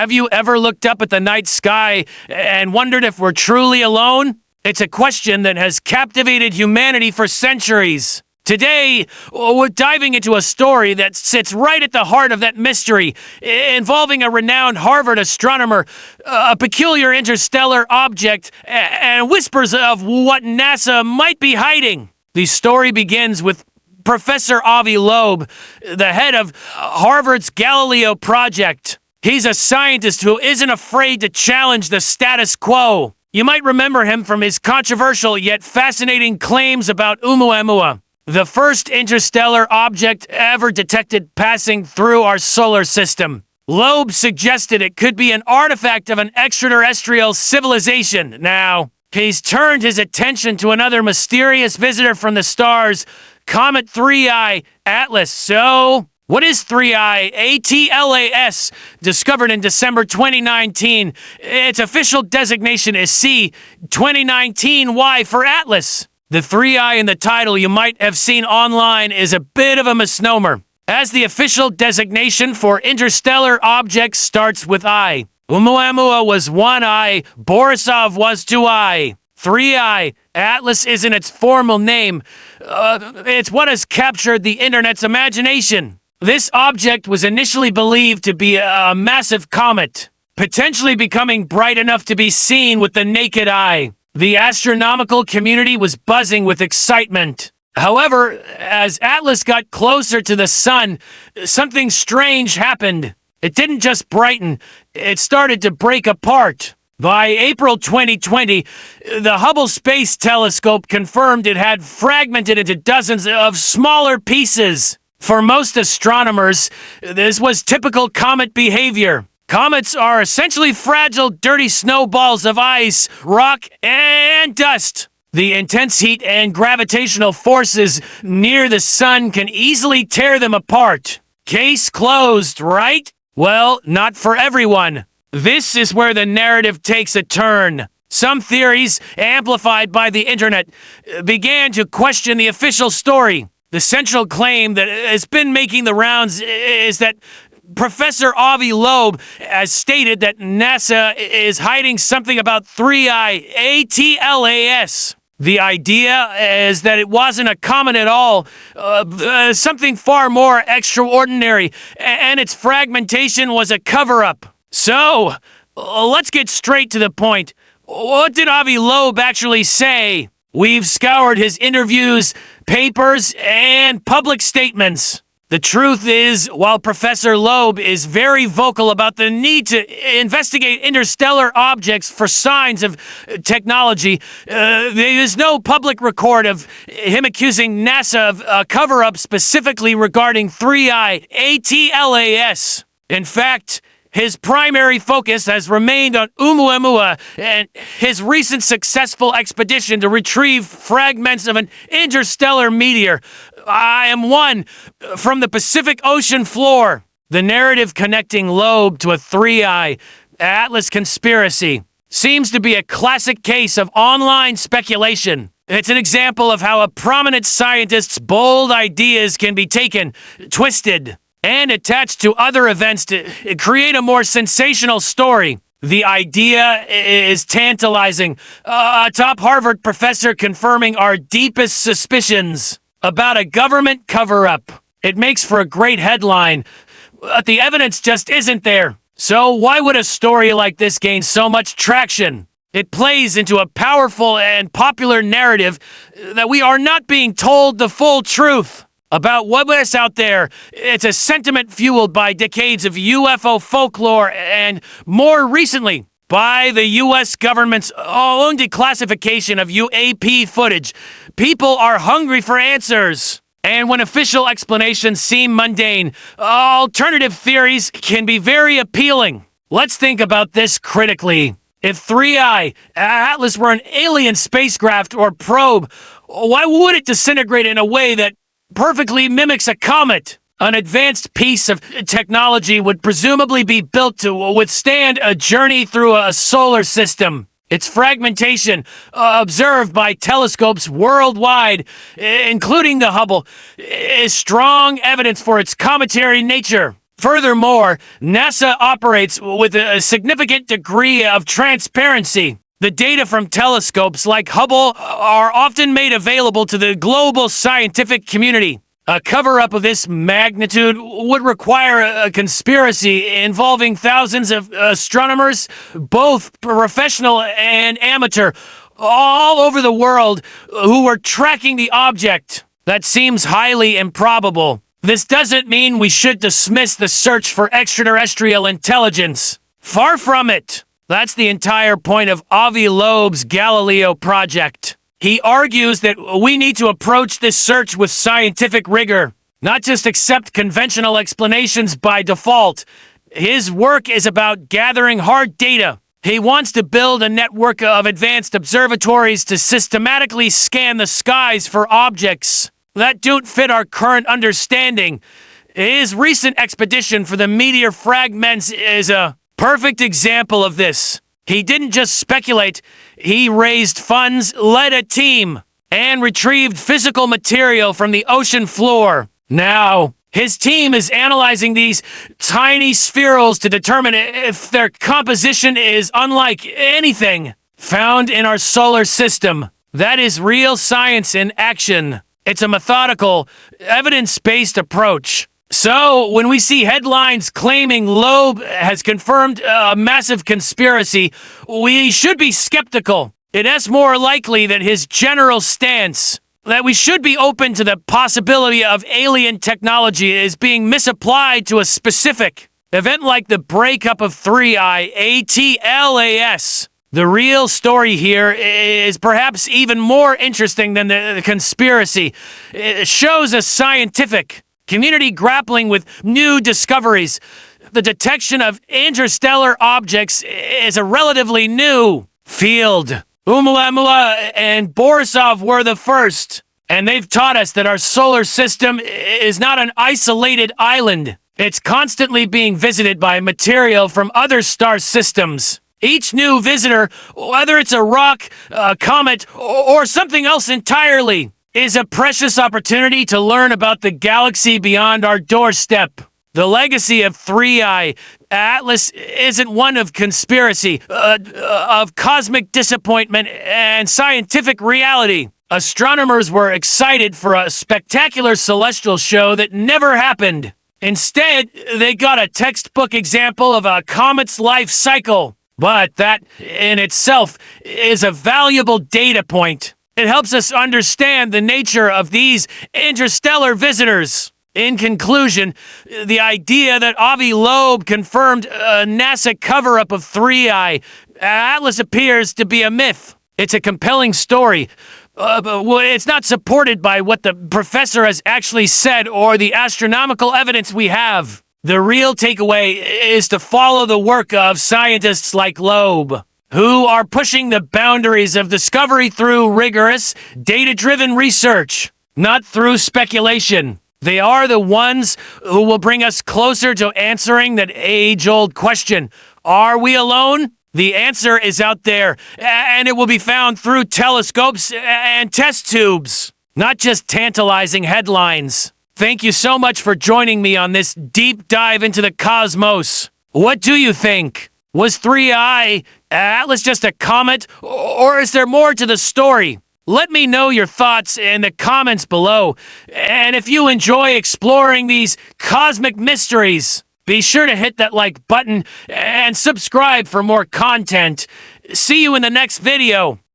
Have you ever looked up at the night sky and wondered if we're truly alone? It's a question that has captivated humanity for centuries. Today, we're diving into a story that sits right at the heart of that mystery, involving a renowned Harvard astronomer, a peculiar interstellar object, and whispers of what NASA might be hiding. The story begins with Professor Avi Loeb, the head of Harvard's Galileo project. He's a scientist who isn't afraid to challenge the status quo. You might remember him from his controversial yet fascinating claims about Oumuamua, the first interstellar object ever detected passing through our solar system. Loeb suggested it could be an artifact of an extraterrestrial civilization. Now, he's turned his attention to another mysterious visitor from the stars, Comet 3I Atlas. So, what is 3I ATLAS, discovered in December 2019? Its official designation is C 2019Y for Atlas. The 3I in the title you might have seen online is a bit of a misnomer, as the official designation for interstellar objects starts with I. Oumuamua was 1I, Borisov was 2I. 3I, Atlas isn't its formal name. It's what has captured the internet's imagination. This object was initially believed to be a massive comet, potentially becoming bright enough to be seen with the naked eye. The astronomical community was buzzing with excitement. However, as Atlas got closer to the sun, something strange happened. It didn't just brighten, it started to break apart. By April 2020, the Hubble Space Telescope confirmed it had fragmented into dozens of smaller pieces. For most astronomers, this was typical comet behavior. Comets are essentially fragile, dirty snowballs of ice, rock, and dust. The intense heat and gravitational forces near the sun can easily tear them apart. Case closed, right? Well, not for everyone. This is where the narrative takes a turn. Some theories, amplified by the internet, began to question the official story. The central claim that has been making the rounds is that Professor Avi Loeb has stated that NASA is hiding something about 3I ATLAS. The idea is that it wasn't a comet at all, something far more extraordinary, and its fragmentation was a cover-up. So, let's get straight to the point. What did Avi Loeb actually say? We've scoured his interviews, papers, and public statements. The truth is, while Professor Loeb is very vocal about the need to investigate interstellar objects for signs of technology, there is no public record of him accusing NASA of a cover-up specifically regarding 3I ATLAS. In fact, his primary focus has remained on Oumuamua and his recent successful expedition to retrieve fragments of an interstellar meteor, IM-1, from the Pacific Ocean floor. The narrative connecting Loeb to a 3I Atlas conspiracy seems to be a classic case of online speculation. It's an example of how a prominent scientist's bold ideas can be taken, twisted, and attached to other events to create a more sensational story. The idea is tantalizing. A top Harvard professor confirming our deepest suspicions about a government cover-up. It makes for a great headline, but the evidence just isn't there. So why would a story like this gain so much traction? It plays into a powerful and popular narrative that we are not being told the full truth about what's out there. It's a sentiment fueled by decades of UFO folklore and, more recently, by the U.S. government's own declassification of UAP footage. People are hungry for answers. And when official explanations seem mundane, alternative theories can be very appealing. Let's think about this critically. If 3I Atlas were an alien spacecraft or probe, why would it disintegrate in a way that perfectly mimics a comet? An advanced piece of technology would presumably be built to withstand a journey through a solar system. Its fragmentation, observed by telescopes worldwide, including the Hubble, is strong evidence for its cometary nature. Furthermore, NASA operates with a significant degree of transparency. The data from telescopes like Hubble are often made available to the global scientific community. A cover-up of this magnitude would require a conspiracy involving thousands of astronomers, both professional and amateur, all over the world, who were tracking the object. That seems highly improbable. This doesn't mean we should dismiss the search for extraterrestrial intelligence. Far from it. That's the entire point of Avi Loeb's Galileo project. He argues that we need to approach this search with scientific rigor, not just accept conventional explanations by default. His work is about gathering hard data. He wants to build a network of advanced observatories to systematically scan the skies for objects that don't fit our current understanding. His recent expedition for the meteor fragments is a perfect example of this. He didn't just speculate, he raised funds, led a team, and retrieved physical material from the ocean floor. Now, his team is analyzing these tiny spherules to determine if their composition is unlike anything found in our solar system. That is real science in action. It's a methodical, evidence-based approach. So, when we see headlines claiming Loeb has confirmed a massive conspiracy, we should be skeptical. It is more likely that his general stance, that we should be open to the possibility of alien technology, is being misapplied to a specific event like the breakup of 3I, ATLAS. The real story here is perhaps even more interesting than the conspiracy. It shows a scientific community grappling with new discoveries. The detection of interstellar objects is a relatively new field. Oumuamua and Borisov were the first, and they've taught us that our solar system is not an isolated island. It's constantly being visited by material from other star systems. Each new visitor, whether it's a rock, a comet, or something else entirely, is a precious opportunity to learn about the galaxy beyond our doorstep. The legacy of 3I, Atlas, isn't one of conspiracy, of cosmic disappointment and scientific reality. Astronomers were excited for a spectacular celestial show that never happened. Instead, they got a textbook example of a comet's life cycle. But that, in itself, is a valuable data point. It helps us understand the nature of these interstellar visitors. In conclusion, the idea that Avi Loeb confirmed a NASA cover-up of 3I, Atlas, appears to be a myth. It's a compelling story. But it's not supported by what the professor has actually said or the astronomical evidence we have. The real takeaway is to follow the work of scientists like Loeb, who are pushing the boundaries of discovery through rigorous, data-driven research, not through speculation. They are the ones who will bring us closer to answering that age-old question, are we alone? The answer is out there, and it will be found through telescopes and test tubes, not just tantalizing headlines. Thank you so much for joining me on this deep dive into the cosmos. What do you think? Was 3I, Atlas, just a comet, or is there more to the story? Let me know your thoughts in the comments below. And if you enjoy exploring these cosmic mysteries, be sure to hit that like button and subscribe for more content. See you in the next video.